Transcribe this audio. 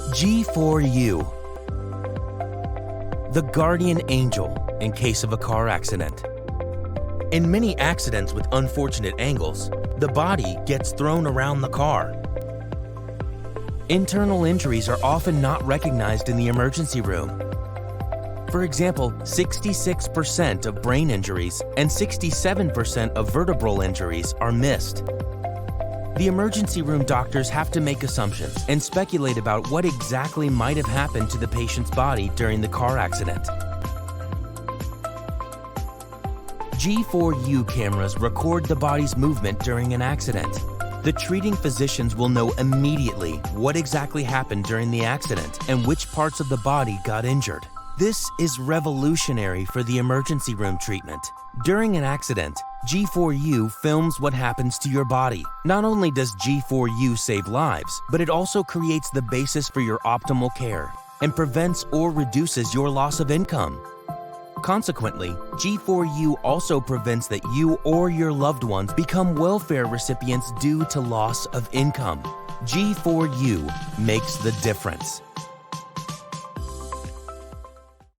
G4You, the guardian angel in case of a car accident. In many accidents with unfortunate angles, the body gets thrown around the car. Internal injuries are often not recognized in the emergency room. For example, 66% of brain injuries and 67% of vertebral injuries are missed. The emergency room doctors have to make assumptions and speculate about what exactly might have happened to the patient's body during the car accident. G4You cameras record the body's movement during an accident. The treating physicians will know immediately what exactly happened during the accident and which parts of the body got injured. This is revolutionary for the emergency room treatment. During an accident, G4You films what happens to your body. Not only does G4You save lives, but it also creates the basis for your optimal care and prevents or reduces your loss of income. Consequently, G4You also prevents that you or your loved ones become welfare recipients due to loss of income. G4You makes the difference.